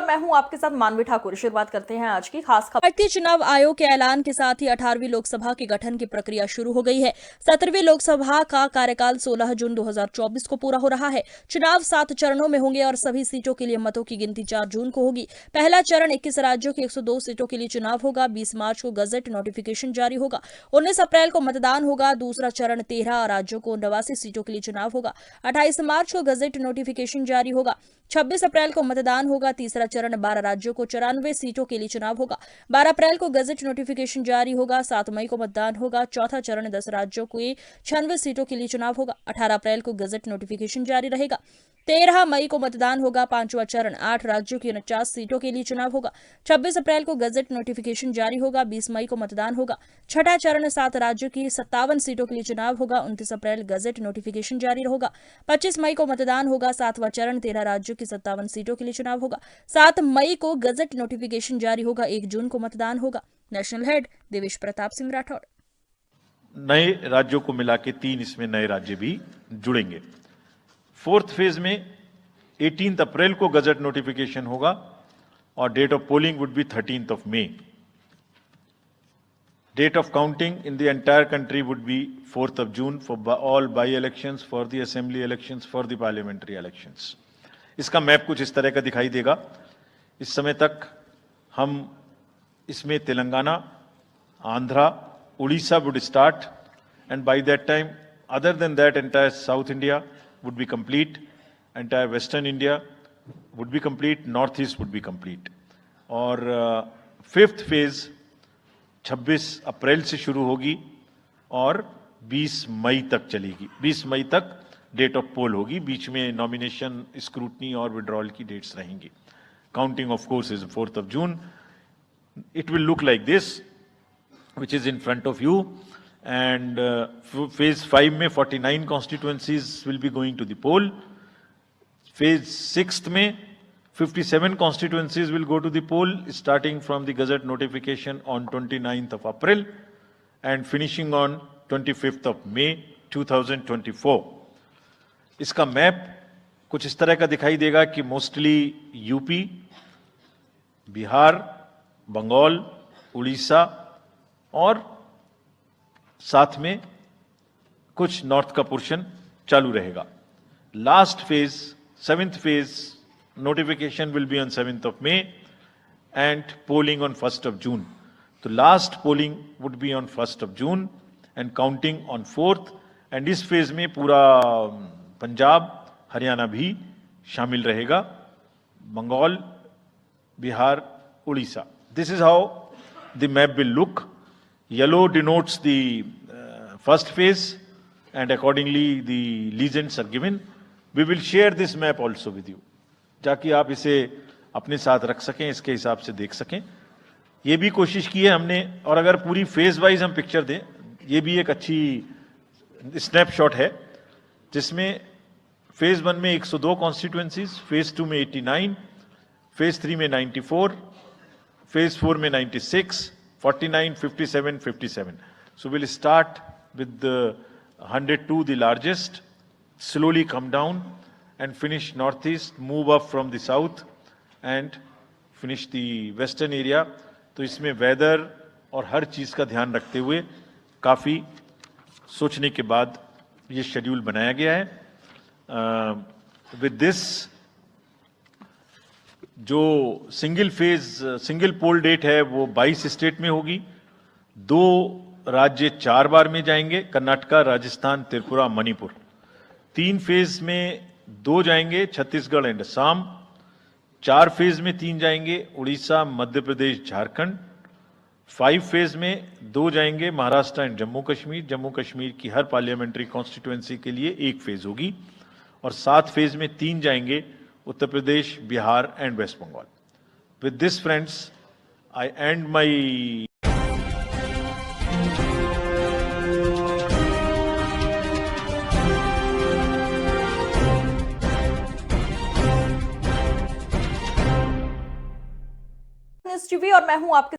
और मैं हूं आपके साथ मानवी ठाकुर। शुरुआत करते हैं आज की खास खबर। भारतीय चुनाव आयोग के ऐलान के साथ ही 18वीं लोकसभा के गठन की प्रक्रिया शुरू हो गई है। 17वीं लोकसभा का कार्यकाल 16 जून 2024 को पूरा हो रहा है। चुनाव 7 चरणों में होंगे और सभी सीटों के लिए मतों की गिनती 4 जून को होगी। पहला चरण 21 राज्यों की 102 सीटों के लिए चुनाव होगा। 20 मार्च को गजट नोटिफिकेशन जारी होगा। 19 अप्रैल को मतदान होगा। दूसरा चरण 13 राज्यों को 89 सीटों के लिए चुनाव होगा। 28 मार्च को गजट नोटिफिकेशन जारी होगा। 26 अप्रैल को मतदान होगा। तीसरा चरण 12 राज्यों को 94 सीटों के लिए चुनाव होगा। 12 अप्रैल को गजट नोटिफिकेशन जारी होगा। 7 मई को मतदान होगा। चौथा चरण 10 राज्यों को 96 सीटों के लिए चुनाव होगा। 18 अप्रैल को गजट नोटिफिकेशन जारी रहेगा। 13 मई को मतदान होगा। पांचवा चरण 8 राज्यों की 49 सीटों के लिए चुनाव होगा। 26 अप्रैल को गजट नोटिफिकेशन जारी होगा। 20 मई को मतदान होगा। छठा चरण 7 राज्यों की 57 सीटों के लिए चुनाव होगा। 29 अप्रैल गजट नोटिफिकेशन जारी होगा। 25 मई को मतदान होगा। 7वां चरण 13 राज्यों की 57 सीटों के लिए चुनाव होगा। 7 मई को गजट नोटिफिकेशन जारी होगा। 1 जून को मतदान होगा। National head Devesh Pratap Singh Rathore. नए राज्यों को मिला के 3 इसमें नए राज्य भी जुड़ेंगे। फोर्थ फेज में 18 अप्रैल को गजट नोटिफिकेशन होगा और date of polling would be 13 May. Date of counting in the entire country would be 4th June for all by-elections, for the assembly elections, for the parliamentary elections. इसका map कुछ इस तरह का दिखाई देगा। इस समय तक हम इसमें Telangana, Andhra, Orissa would start, and by that time, other than that, entire South India would be complete, entire Western India would be complete, Northeast would be complete. और फिफ्थ फेज 26 अप्रैल से शुरू होगी और 20 मई तक चलेगी। 20 मई तक डेट ऑफ पोल होगी। बीच में नॉमिनेशन, स्क्रूटनी और विड्रॉल की डेट्स रहेंगी। Counting of course is 4th June. It will look like this, which is in front of you. And phase 5 में 49 constituencies will be going to the poll. Phase 6 में 57 constituencies will go to the poll, starting from the Gazette notification on 29th of April and finishing on 25th of May 2024. इसका map कुछ इस तरह का दिखाई देगा कि मोस्टली यूपी, बिहार, बंगाल, उड़ीसा और साथ में कुछ नॉर्थ का पोर्शन चालू रहेगा। Last phase, 7th phase, notification will be on 7th of May and polling on 1st of June. So last polling would be on 1st of June and counting on 4th. And इस phase में पूरा पंजाब, हरियाणा भी शामिल रहेगा, Bengal, Bihar, Orissa. This is how the map will look. Yellow denotes the first phase and accordingly the legends are given. We will share this map also with you, ताकि आप इसे अपने साथ रख सकें, इसके हिसाब से देख सकें। ये भी कोशिश की है हमने, और अगर पूरी फेज वाइज हम पिक्चर दें, ये भी एक अच्छी स्नैपशॉट है, जिसमें फेज 1 में 102 कॉन्स्टिट्यूएंसीज, फेज 2 में 89, फेज 3 में 94, फेज 4 में 96, 49, 57, 57. So we'll start with the 102, the largest, slowly come down and finish northeast, move up from the south and finish the western area. तो इसमें वेदर और हर चीज का ध्यान रखते हुए काफी सोचने के बाद ये शेड्यूल बनाया गया है। विद दिस, जो सिंगल पोल डेट है वो 22 स्टेट में होगी। 2 राज्य 4 बार में जाएंगे, कर्नाटका, राजस्थान, त्रिपुरा, मणिपुर। 3 फेज में 2 जाएंगे, छत्तीसगढ़ एंड असम। 4 फेज में 3 जाएंगे, उड़ीसा, मध्य प्रदेश, झारखंड। 5 फेज में 2 जाएंगे, महाराष्ट्र एंड जम्मू कश्मीर। जम्मू कश्मीर की हर पार्लियामेंट्री कॉन्स्टिट्यूएंसी के लिए 1 फेज होगी। और 7 फेज में 3 जाएंगे, Uttar Pradesh, Bihar and West Bengal. With this friends, I and my TV और मैं हूं आपके